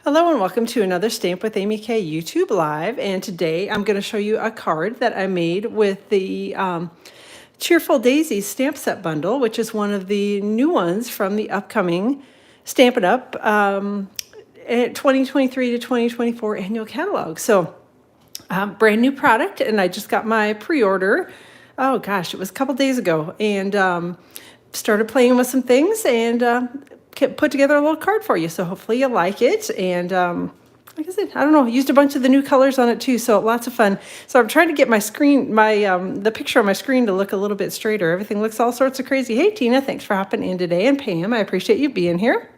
Hello and welcome to another Stamp with Amy K YouTube Live. And today I'm going to show you a card that I made with the Cheerful Daisies stamp set bundle, which is one of the new ones from the upcoming Stampin' Up! 2023 to 2024 annual catalog. So brand new product, and I just got my pre-order. Oh gosh, it was a couple days ago, and started playing with some things and put together a little card for you. So hopefully you like it. And like I said, I don't know, used a bunch of the new colors on it too, so lots of fun. So I'm trying to get my screen, the picture on my screen to look a little bit straighter. Everything looks all sorts of crazy. Hey Tina, thanks for hopping in today, and Pam, I appreciate you being here.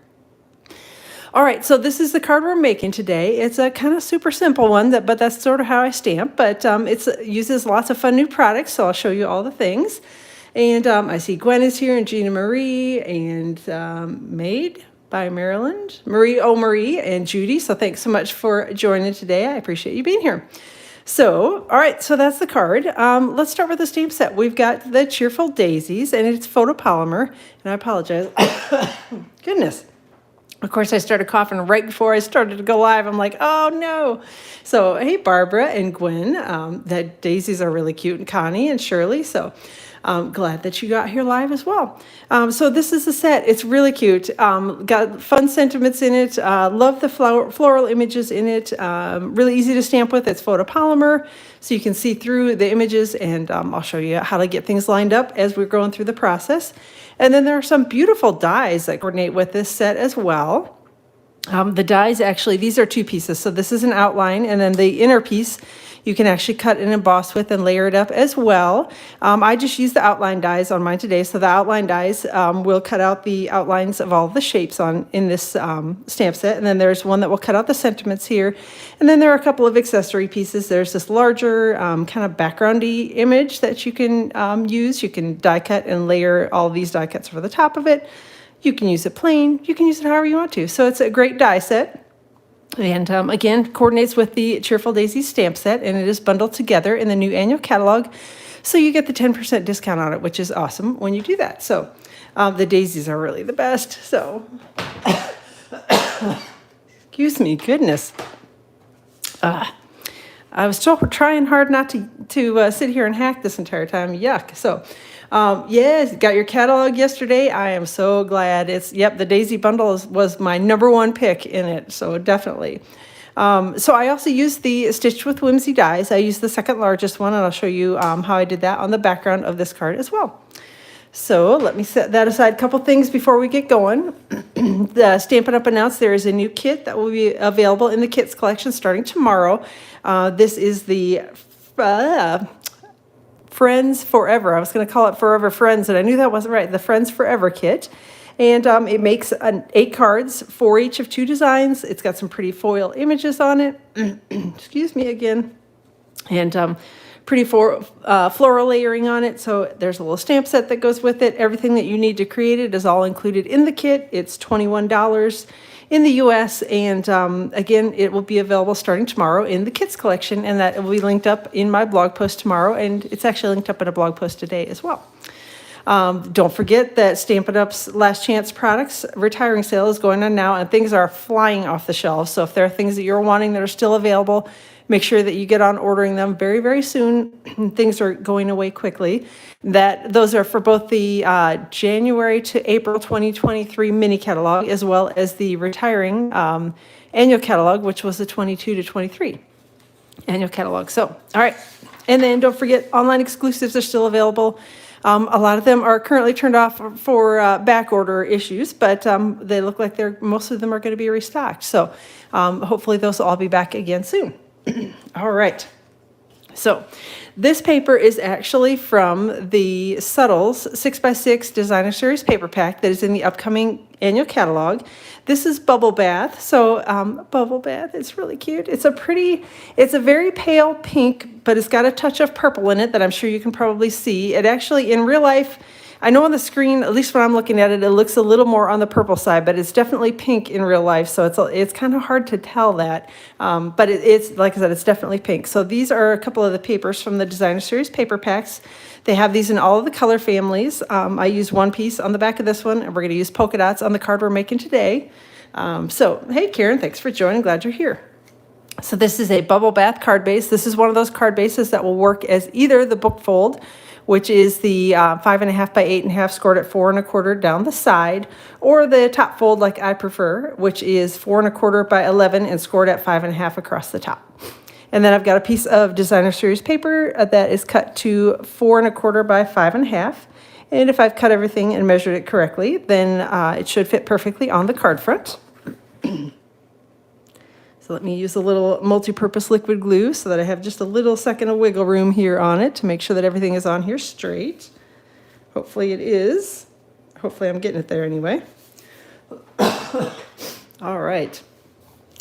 All right, so this is the card we're making today. It's a kind of super simple one, but that's sort of how I stamp, but it uses lots of fun new products, so I'll show you all the things. And I see Gwen is here, and Gina Marie, and Maid by Maryland, Marie, and Judy. So thanks so much for joining today. I appreciate you being here. So, all right, so that's the card. Let's start with the stamp set. We've got the Cheerful Daisies, and it's photopolymer. And I apologize. Goodness. Of course, I started coughing right before I started to go live. I'm like, oh no. So, hey, Barbara and Gwen. The daisies are really cute, and Connie and Shirley. So, glad that you got here live as well. So this is the set. It's really cute. Got fun sentiments in it. Love the floral images in it. Really easy to stamp with. It's photopolymer, so you can see through the images, and I'll show you how to get things lined up as we're going through the process. And then there are some beautiful dies that coordinate with this set as well. The dies, actually, these are two pieces. So this is an outline, and then the inner piece you can actually cut and emboss with and layer it up as well. I just used the outline dies on mine today. So the outline dies will cut out the outlines of all the shapes in this stamp set. And then there's one that will cut out the sentiments here. And then there are a couple of accessory pieces. There's this larger kind of backgroundy image that you can use. You can die cut and layer all these die cuts over the top of it. You can use it plain. You can use it however you want to. So it's a great die set. And again, coordinates with the Cheerful Daisies stamp set, and it is bundled together in the new annual catalog. So you get the 10% discount on it, which is awesome when you do that. So the daisies are really the best. So, excuse me, goodness. I was still trying hard not to sit here and hack this entire time. Yuck. So, yes, got your catalog yesterday. I am so glad. The Daisy bundle was my #1 pick in it. So definitely. So I also used the Stitched with Whimsy dies. I used the second largest one, and I'll show you how I did that on the background of this card as well. So let me set that aside. A couple things before we get going. The Stampin' Up! Announced there is a new kit that will be available in the kits collection starting tomorrow. This is the Friends Forever. I was going to call it Forever Friends, and I knew that wasn't right. The Friends Forever kit. And it makes 8 cards, 4 each of 2 designs. It's got some pretty foil images on it. Excuse me again. And pretty floral layering on it. So there's a little stamp set that goes with it. Everything that you need to create it is all included in the kit. It's $21 in the US, and again, it will be available starting tomorrow in the kits collection, and that will be linked up in my blog post tomorrow, and it's actually linked up in a blog post today as well. Don't forget that Stampin' Up's Last Chance Products retiring sale is going on now, and things are flying off the shelves. So if there are things that you're wanting that are still available, make sure that you get on ordering them very, very soon. Things are going away quickly. Those are for both the January to April 2023 mini catalog, as well as the retiring annual catalog, which was the 22 to 23 annual catalog. So, all right. And then don't forget, online exclusives are still available. A lot of them are currently turned off for back order issues, but they look like most of them are going to be restocked. So hopefully those will all be back again soon. All right. So this paper is actually from the Subtles 6x6 Designer Series paper pack that is in the upcoming annual catalog. This is Bubble Bath. So Bubble Bath, it's really cute. It's a very pale pink, but it's got a touch of purple in it that I'm sure you can probably see. It actually, in real life, I know on the screen, at least when I'm looking at it, it looks a little more on the purple side, but it's definitely pink in real life, so it's kind of hard to tell that. But it's, like I said, it's definitely pink. So these are a couple of the papers from the Designer Series paper packs. They have these in all of the color families. I use one piece on the back of this one, and we're going to use polka dots on the card we're making today. So, hey, Karen, thanks for joining. Glad you're here. So this is a bubble bath card base. This is one of those card bases that will work as either the book fold, which is the 5.5 by 8.5 scored at 4 1/4 down the side, or the top fold like I prefer, which is 4 1/4 by 11 and scored at 5.5 across the top. And then I've got a piece of designer series paper that is cut to 4 1/4 by 5.5. And if I've cut everything and measured it correctly, then it should fit perfectly on the card front. So let me use a little multi-purpose liquid glue so that I have just a little second of wiggle room here on it to make sure that everything is on here straight. Hopefully it is. Hopefully I'm getting it there anyway. All right.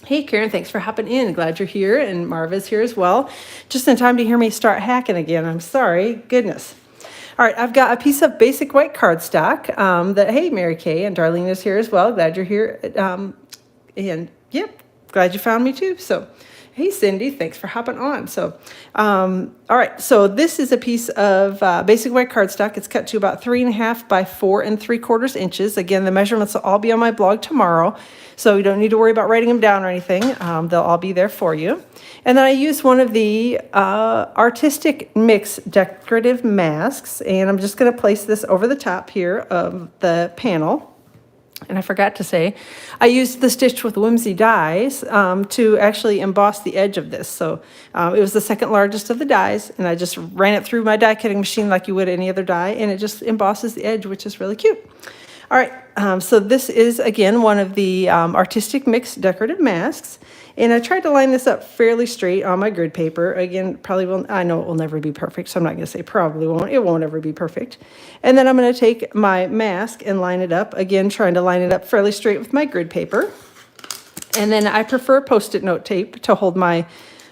Hey, Karen, thanks for hopping in. Glad you're here. And Marva's here as well. Just in time to hear me start hacking again. I'm sorry. Goodness. All right, I've got a piece of basic white cardstock that, hey, Mary Kay, and Darlene is here as well. Glad you're here. And, yep. Glad you found me too. So, hey, Cindy, thanks for hopping on. So, all right. So this is a piece of basic white cardstock. It's cut to about 3.5 by 4 3/4 inches. Again, the measurements will all be on my blog tomorrow, so you don't need to worry about writing them down or anything. They'll all be there for you. And then I use one of the Artistic Mix decorative masks, and I'm just going to place this over the top here of the panel. And I forgot to say, I used the Stitch with Whimsy dies to actually emboss the edge of this. So it was the second largest of the dies, and I just ran it through my die cutting machine like you would any other die, and it just embosses the edge, which is really cute. All right, so this is, again, one of the Artistic Mix decorative masks. And I tried to line this up fairly straight on my grid paper. Again, probably will, I know it will never be perfect, so I'm not going to say probably won't. It won't ever be perfect. And then I'm going to take my mask and line it up. Again, trying to line it up fairly straight with my grid paper. And then I prefer Post-it note tape to hold my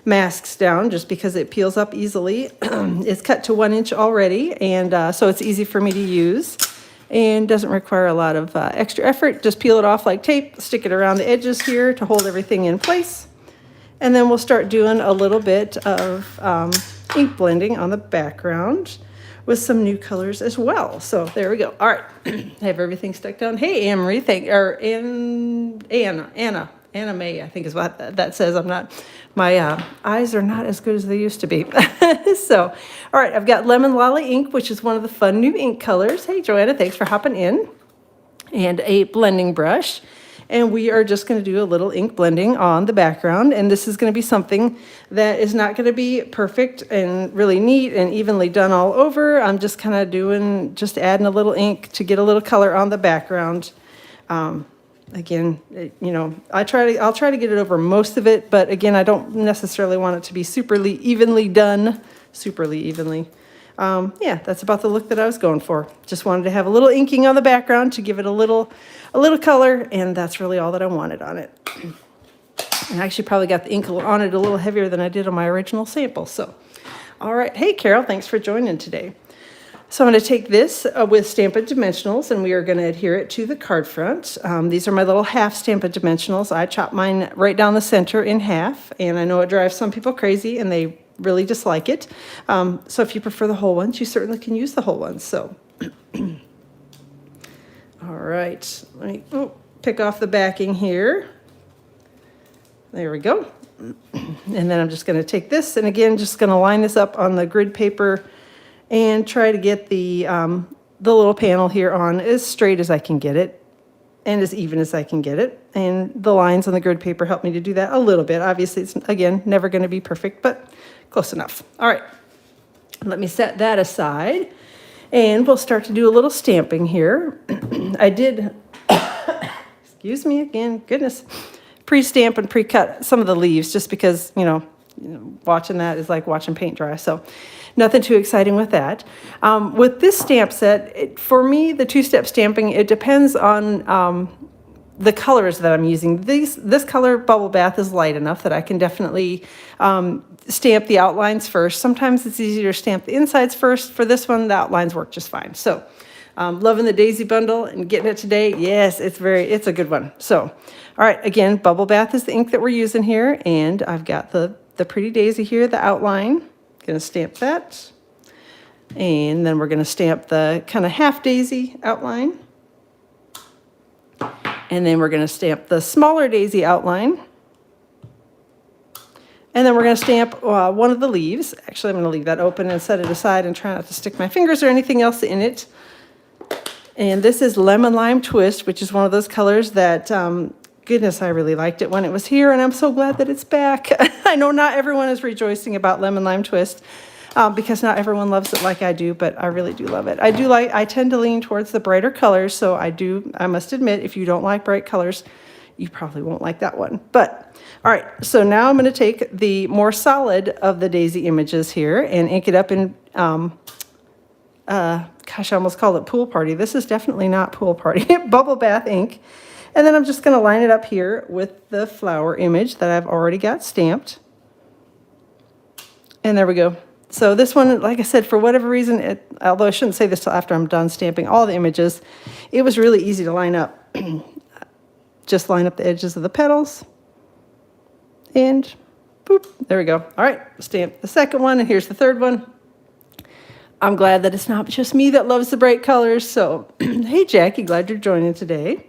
masks down just because it peels up easily. It's cut to 1 inch already, and so it's easy for me to use. And doesn't require a lot of extra effort. Just peel it off like tape, stick it around the edges here to hold everything in place. And then we'll start doing a little bit of ink blending on the background with some new colors as well. So there we go. All right, I have everything stuck down. Hey, Anne-Marie, Anna May, I think is what that says. I'm not, my eyes are not as good as they used to be. So, all right, I've got Lemon Lolly ink, which is one of the fun new ink colors. Hey, Joanna, thanks for hopping in. And a blending brush. And we are just going to do a little ink blending on the background. And this is going to be something that is not going to be perfect and really neat and evenly done all over. I'm just kind of just adding a little ink to get a little color on the background. Again, you know, I'll try to get it over most of it, but again, I don't necessarily want it to be superly evenly done, Yeah, that's about the look that I was going for. Just wanted to have a little inking on the background to give it a little color, and that's really all that I wanted on it. And I actually probably got the ink on it a little heavier than I did on my original sample. So, all right. Hey, Carol, thanks for joining today. So I'm going to take this with Stampin' Dimensionals, and we are going to adhere it to the card front. These are my little half Stampin' Dimensionals. I chop mine right down the center in half, and I know it drives some people crazy, and they really dislike it. So if you prefer the whole ones, you certainly can use the whole ones. So, all right, let me pick off the backing here. There we go. And then I'm just going to take this, and again, just going to line this up on the grid paper and try to get the little panel here on as straight as I can get it and as even as I can get it. And the lines on the grid paper help me to do that a little bit. Obviously, it's, again, never going to be perfect, but close enough. All right, let me set that aside, and we'll start to do a little stamping here. I did, excuse me again, goodness, pre-stamp and pre-cut some of the leaves just because, you know, watching that is like watching paint dry. So nothing too exciting with that. With this stamp set, for me, the two-step stamping, it depends on the colors that I'm using. This color Bubble Bath is light enough that I can definitely stamp the outlines first. Sometimes it's easier to stamp the insides first. For this one, the outlines work just fine. So loving the Daisy bundle and getting it today. Yes, it's a good one. So, all right, again, Bubble Bath is the ink that we're using here, and I've got the pretty daisy here, the outline. Going to stamp that, and then we're going to stamp the kind of half daisy outline. And then we're going to stamp the smaller daisy outline. And then we're going to stamp one of the leaves. Actually, I'm going to leave that open and set it aside and try not to stick my fingers or anything else in it. And this is Lemon Lime Twist, which is one of those colors that, goodness, I really liked it when it was here, and I'm so glad that it's back. I know not everyone is rejoicing about Lemon Lime Twist because not everyone loves it like I do, but I really do love it. I tend to lean towards the brighter colors, so I must admit, if you don't like bright colors, you probably won't like that one. But, all right, so now I'm going to take the more solid of the daisy images here and ink it up in, gosh, I almost called it Pool Party. This is definitely not Pool Party. Bubble Bath ink. And then I'm just going to line it up here with the flower image that I've already got stamped. And there we go. So this one, like I said, for whatever reason, although I shouldn't say this till after I'm done stamping all the images, it was really easy to line up. Just line up the edges of the petals. And boop, there we go. All right, stamp the second one, and here's the third one. I'm glad that it's not just me that loves the bright colors. So, hey, Jackie, glad you're joining today.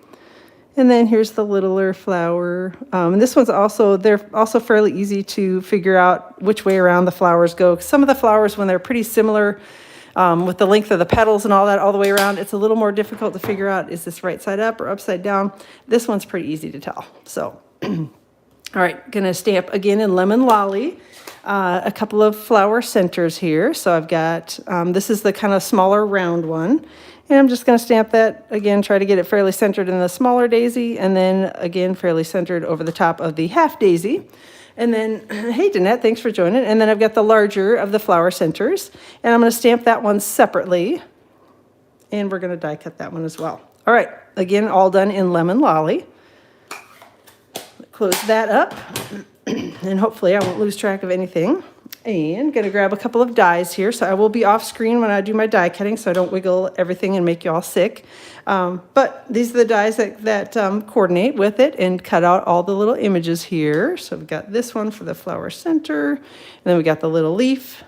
And then here's the littler flower. And this one's also, they're also fairly easy to figure out which way around the flowers go. Some of the flowers, when they're pretty similar with the length of the petals and all that all the way around, it's a little more difficult to figure out, is this right side up or upside down? This one's pretty easy to tell. So, all right, gonna stamp again in Lemon Lolly. A couple of flower centers here. So I've got, this is the kind of smaller round one. And I'm just going to stamp that again, try to get it fairly centered in the smaller daisy, and then again, fairly centered over the top of the half daisy. And then, hey, Danette, thanks for joining. And then I've got the larger of the flower centers, and I'm going to stamp that one separately. And we're going to die cut that one as well. All right, again, all done in Lemon Lolly. Close that up, and hopefully I won't lose track of anything. And going to grab a couple of dies here. So I will be off screen when I do my die cutting, so I don't wiggle everything and make you all sick. But these are the dies that coordinate with it and cut out all the little images here. So we've got this one for the flower center. And then we got the little leaf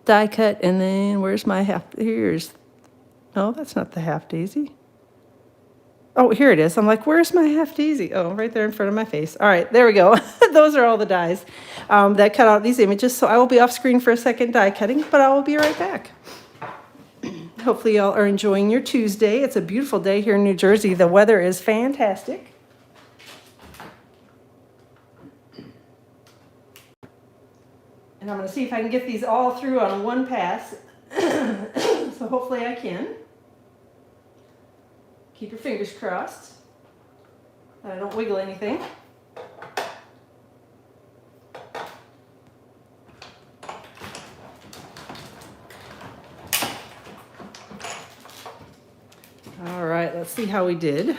die cut. And then where's my half? Here's, no, that's not the half daisy. Oh, here it is. I'm like, where's my half daisy? Oh, right there in front of my face. All right, there we go. Those are all the dies that cut out these images. So I will be off screen for a second die cutting, but I will be right back. Hopefully y'all are enjoying your Tuesday. It's a beautiful day here in New Jersey. The weather is fantastic. And I'm going to see if I can get these all through on one pass. So hopefully I can. Keep your fingers crossed that I don't wiggle anything. All right, let's see how we did.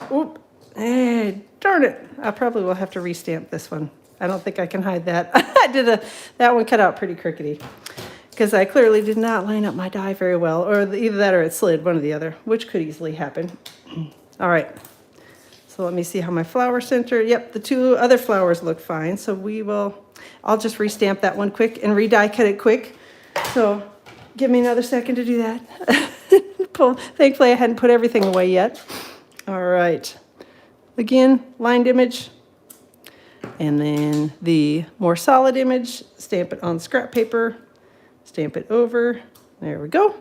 Oop, darn it. I probably will have to restamp this one. I don't think I can hide that. That one cut out pretty crickety, because I clearly did not line up my die very well, or either that or it slid, one or the other, which could easily happen. All right, so let me see how my flower center, yep, the two other flowers look fine, so I'll just restamp that one quick and re-die cut it quick. So give me another second to do that. Thankfully I hadn't put everything away yet. All right, again, lined image. And then the more solid image, stamp it on scrap paper. Stamp it over, there we go.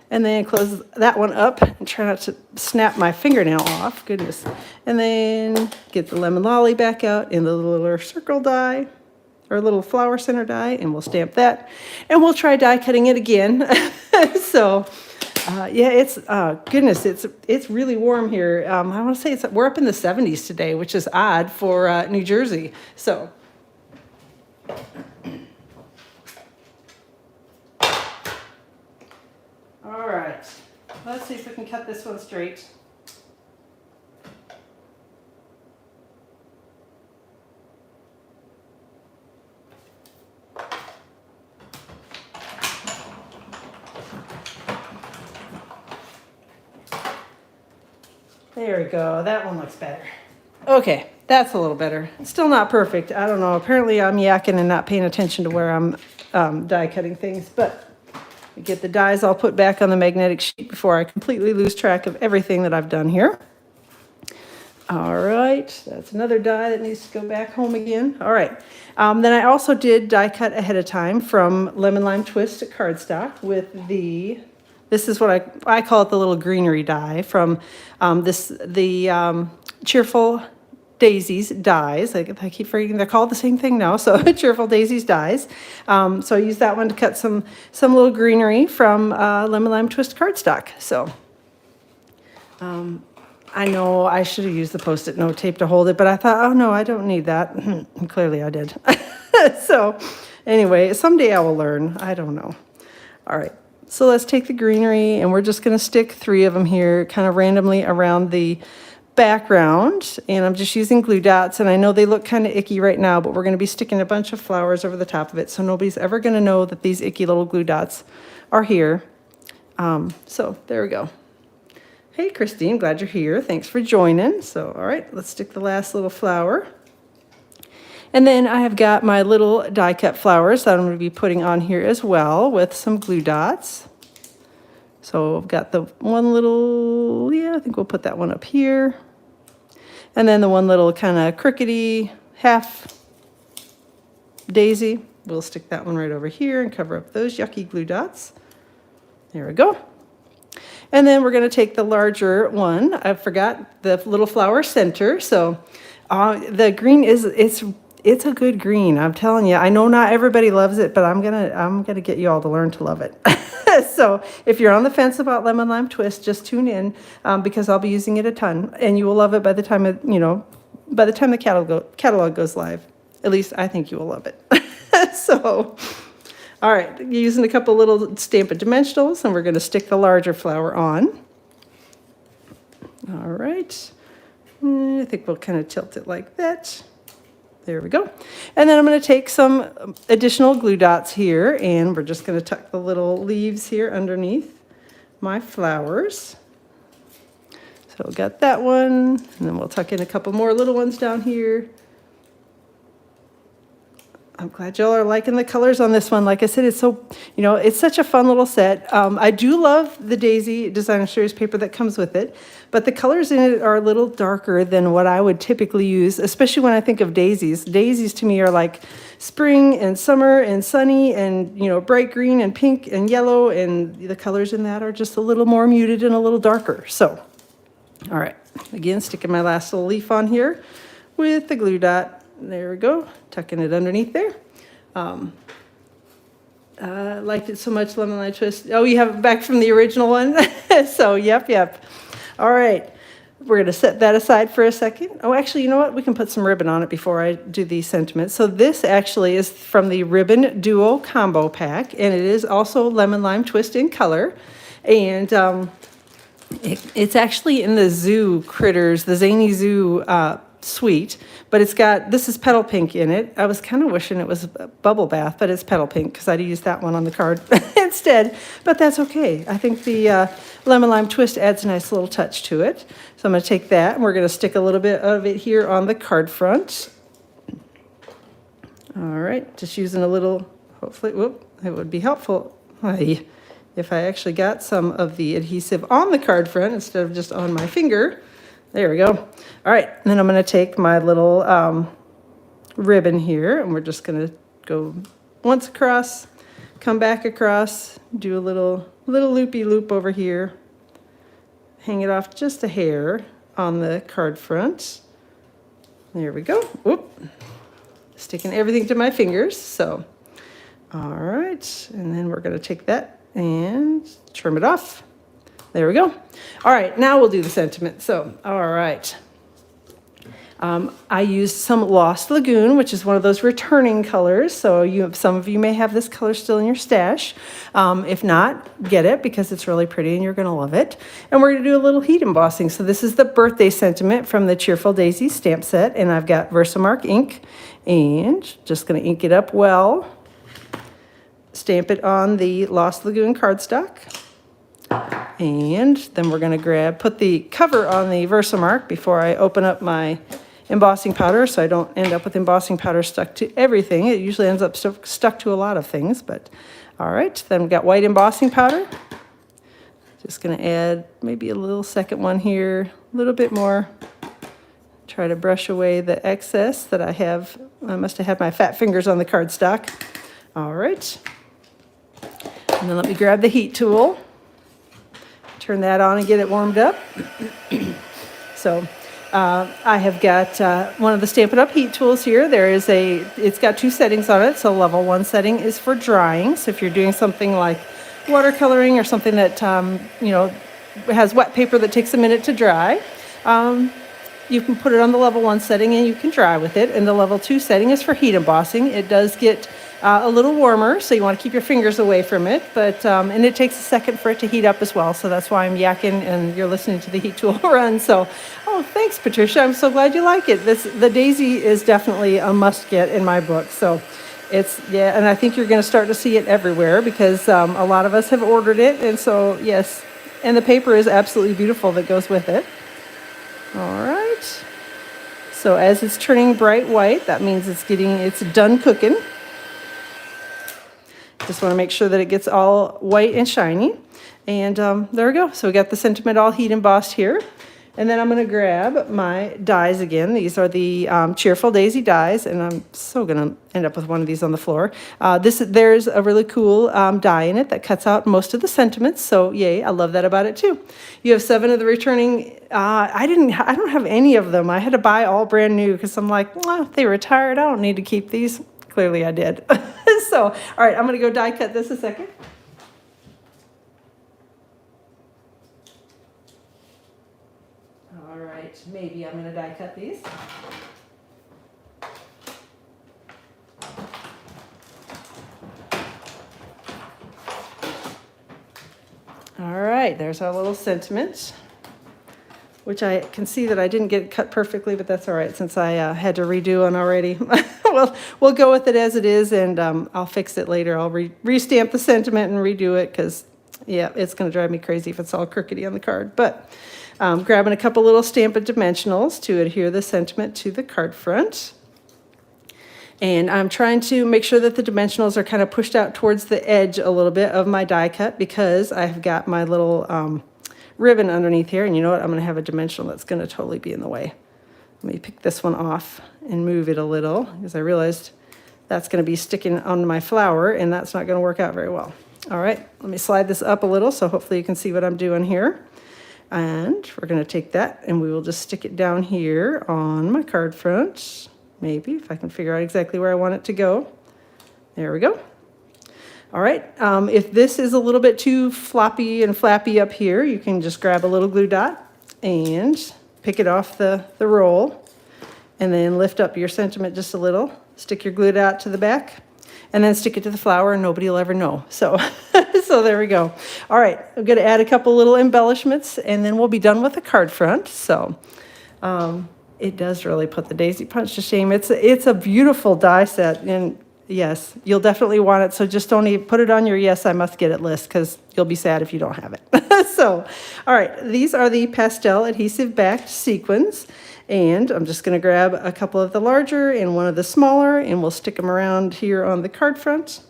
And then close that one up and try not to snap my fingernail off, goodness. And then get the Lemon Lolly back out in the little circle die, or little flower center die, and we'll stamp that. And we'll try die cutting it again. So, yeah, it's, goodness, it's really warm here. I want to say we're up in the 70s today, which is odd for New Jersey, so. All right, let's see if we can cut this one straight. There we go, that one looks better. Okay, that's a little better. Still not perfect, I don't know. Apparently I'm yakking and not paying attention to where I'm die cutting things, but get the dies all put back on the magnetic sheet before I completely lose track of everything that I've done here. All right, that's another die that needs to go back home again. All right, then I also did die cut ahead of time from Lemon Lime Twist cardstock with this is what I call it, the little greenery die from the Cheerful Daisies dies. I keep forgetting they're called the same thing now. So Cheerful Daisies dies. So I used that one to cut some little greenery from Lemon Lime Twist cardstock. So I know I should have used the Post-it note tape to hold it, but I thought, oh no, I don't need that. And clearly I did. So anyway, someday I will learn. I don't know. All right. So let's take the greenery and we're just going to stick 3 of them here kind of randomly around the background. And I'm just using glue dots, and I know they look kind of icky right now, but we're going to be sticking a bunch of flowers over the top of it, so nobody's ever going to know that these icky little glue dots are here. So there we go. Hey, Christine, glad you're here. Thanks for joining. So, all right, let's stick the last little flower. And then I have got my little die cut flowers that I'm going to be putting on here as well with some glue dots. So I've got the one little, I think we'll put that one up here. And then the one little kind of crickety half daisy, we'll stick that one right over here and cover up those yucky glue dots. There we go. And then we're going to take the larger one. I forgot the little flower center. So the green it's a good green. I'm telling you. I know not everybody loves it, but I'm gonna get you all to learn to love it. So if you're on the fence about Lemon Lime Twist, just tune in because I'll be using it a ton, and you will love it by the time the catalog goes live. At least I think you will love it. So. All right, using a couple little Stampin' dimensionals, and we're going to stick the larger flower on. All right, I think we'll kind of tilt it like that. There we go. And then I'm going to take some additional glue dots here, and we're just going to tuck the little leaves here underneath my flowers. So we got that one, and then we'll tuck in a couple more little ones down here. I'm glad y'all are liking the colors on this one. Like I said, it's so, it's such a fun little set. I do love the Daisy Designer Series paper that comes with it, but the colors in it are a little darker than what I would typically use, especially when I think of daisies. Daisies to me are like spring and summer and sunny and, bright green and pink and yellow, and the colors in that are just a little more muted and a little darker. So, all right, again, sticking my last little leaf on here with the glue dot. There we go, tucking it underneath there. Liked it so much, Lemon Lime Twist. Oh, you have it back from the original one? So, yep. All right, we're going to set that aside for a second. Oh, actually, you know what? We can put some ribbon on it before I do the sentiments. So this actually is from the Ribbon Duo Combo Pack, and it is also Lemon Lime Twist in color. And it's actually in the Zoo Critters, the Zany Zoo suite, but this is petal pink in it. I was kind of wishing it was bubble bath, but it's petal pink because I'd used that one on the card instead, but that's okay. I think the Lemon Lime Twist adds a nice little touch to it. So I'm going to take that and we're going to stick a little bit of it here on the card front. All right, just using a little, hopefully, it would be helpful if I actually got some of the adhesive on the card front instead of just on my finger. There we go. All right, and then I'm going to take my little ribbon here, and we're just going to go once across, come back across, do a little loopy loop over here, hang it off just a hair on the card front. There we go. Whoop. Sticking everything to my fingers. So, all right, and then we're going to take that and trim it off. There we go. All right, now we'll do the sentiment. So, all right. I used some Lost Lagoon, which is one of those returning colors. So some of you may have this color still in your stash. If not, get it because it's really pretty and you're going to love it. And we're going to do a little heat embossing. So this is the birthday sentiment from the Cheerful Daisies stamp set. And I've got Versamark ink and just going to ink it up well. Stamp it on the Lost Lagoon cardstock. And then we're going to put the cover on the Versamark before I open up my embossing powder so I don't end up with embossing powder stuck to everything. It usually ends up stuck to a lot of things, but all right. Then we've got white embossing powder. Just going to add maybe a little second one here, a little bit more Try to brush away the excess that I have. I must have had my fat fingers on the cardstock. All right. And then let me grab the heat tool. Turn that on and get it warmed up. So I have got one of the Stampin' Up! Heat tools here. It's got 2 settings on it. So level 1 setting is for drying. So if you're doing something like watercoloring or something that, has wet paper that takes a minute to dry, you can put it on the level 1 setting and you can dry with it. And the level 2 setting is for heat embossing. It does get a little warmer, so you want to keep your fingers away from it, but and it takes a second for it to heat up as well, so that's why I'm yakking and you're listening to the heat tool run. So, oh, thanks, Patricia. I'm so glad you like it. The daisy is definitely a must-get in my book. So yeah, and I think you're going to start to see it everywhere because a lot of us have ordered it, and so, yes, and the paper is absolutely beautiful that goes with it. All right. So as it's turning bright white, that means it's done cooking. Just want to make sure that it gets all white and shiny. And there we go. So we got the sentiment all heat embossed here. And then I'm going to grab my dies again. These are the Cheerful Daisy dies, and I'm so going to end up with one of these on the floor. There's a really cool die in it that cuts out most of the sentiments. So yay, I love that about it too. You have 7 of the returning. I don't have any of them. I had to buy all brand new because I'm like, well, they retired. I don't need to keep these. Clearly I did. So, all right, I'm going to go die cut this a second. All right, maybe I'm going to die cut these. All right, there's our little sentiment, which I can see that I didn't get it cut perfectly, but that's all right since I had to redo one already. Well, we'll go with it as it is, and I'll fix it later. I'll restamp the sentiment and redo it because, yeah, it's going to drive me crazy if it's all crookedy on the card. But grabbing a couple little Stampin' dimensionals to adhere the sentiment to the card front. And I'm trying to make sure that the dimensionals are kind of pushed out towards the edge a little bit of my die cut because I've got my little ribbon underneath here. And you know what? I'm going to have a dimensional that's going to totally be in the way. Let me pick this one off and move it a little because I realized that's going to be sticking on my flower and that's not going to work out very well. All right, let me slide this up a little so hopefully you can see what I'm doing here. And we're going to take that and we will just stick it down here on my card front. Maybe if I can figure out exactly where I want it to go. There we go. All right, if this is a little bit too floppy and flappy up here, you can just grab a little glue dot and pick it off the roll and then lift up your sentiment just a little. Stick your glue dot to the back and then stick it to the flower and nobody will ever know. So, so there we go. All right, I'm going to add a couple little embellishments and then we'll be done with the card front. So it does really put the daisy punch to shame. It's a beautiful die set, and yes, you'll definitely want it. So just don't even put it on your yes, I must get it list because you'll be sad if you don't have it. So, all right, these are the pastel adhesive backed sequins. And I'm just going to grab a couple of the larger and one of the smaller, and we'll stick them around here on the card front.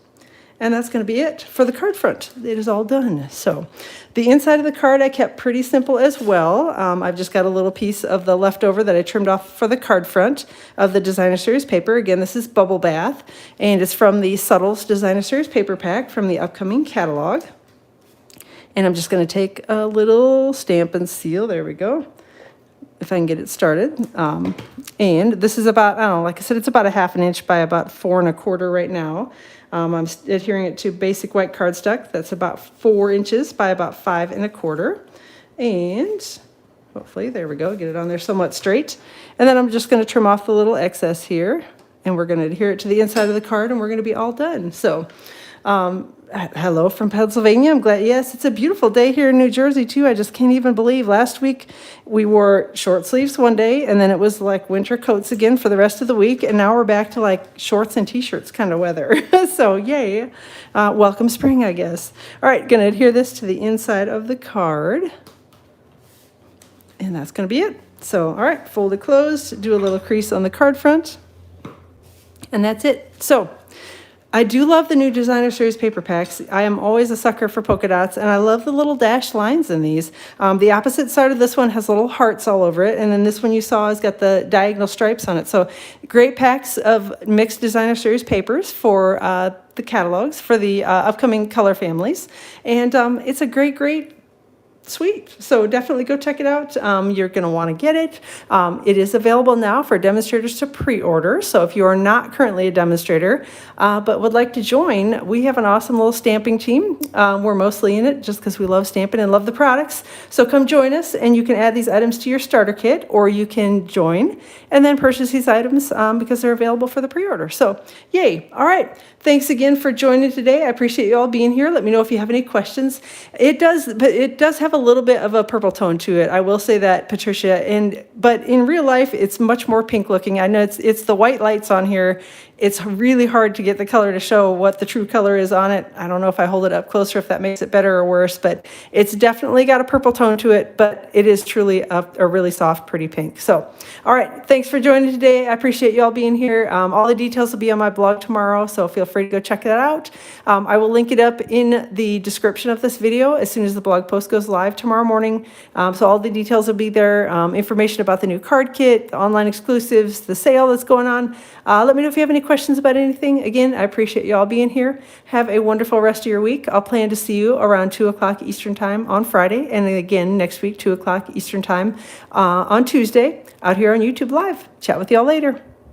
And that's going to be it for the card front. It is all done. So the inside of the card I kept pretty simple as well. I've just got a little piece of the leftover that I trimmed off for the card front of the Designer Series paper. Again, this is Bubble Bath, and it's from the Subtles Designer Series paper pack from the upcoming catalog. And I'm just going to take a little Stampin' seal. There we go. If I can get it started. And this is about, I don't know, like I said, it's about a ½ inch by about 4 1/4 right now. I'm adhering it to basic white cardstock. That's about 4 inches by about 5 1/4. And hopefully, there we go, get it on there somewhat straight. And then I'm just going to trim off the little excess here. And we're going to adhere it to the inside of the card, and we're going to be all done. So, hello from Pennsylvania. I'm glad. Yes, it's a beautiful day here in New Jersey, too. I just can't even believe last week we wore short sleeves one day, and then it was like winter coats again for the rest of the week. And now we're back to like shorts and T-shirts kind of weather. So, yay. Welcome spring, I guess. All right, going to adhere this to the inside of the card. And that's going to be it. So, all right, fold it closed, do a little crease on the card front. And that's it. So, I do love the new designer series paper packs. I am always a sucker for polka dots, and I love the little dashed lines in these. The opposite side of this one has little hearts all over it, and then this one you saw has got the diagonal stripes on it. So great packs of mixed designer series papers for the catalogs for the upcoming color families. And it's a great suite. So definitely go check it out. You're going to want to get it. It is available now for demonstrators to pre-order. So if you are not currently a demonstrator, but would like to join, we have an awesome little stamping team. We're mostly in it just because we love stamping and love the products. So come join us, and you can add these items to your starter kit, or you can join and then purchase these items because they're available for the pre-order. So yay. All right. Thanks again for joining today. I appreciate you all being here. Let me know if you have any questions. It does have a little bit of a purple tone to it. I will say that, Patricia. But in real life, it's much more pink looking. I know it's the white lights on here. It's really hard to get the color to show what the true color is on it. I don't know if I hold it up closer if that makes it better or worse, but it's definitely got a purple tone to it, but it is truly a really soft, pretty pink. So, all right, thanks for joining today. I appreciate you all being here. All the details will be on my blog tomorrow, so feel free to go check that out. I will link it up in the description of this video as soon as the blog post goes live tomorrow morning. So all the details will be there, information about the new card kit, the online exclusives, the sale that's going on. Let me know if you have any questions about anything. Again, I appreciate you all being here. Have a wonderful rest of your week. I'll plan to see you around 2 o'clock Eastern Time on Friday, and then again next week, 2 o'clock Eastern Time on Tuesday, out here on YouTube Live. Chat with you all later.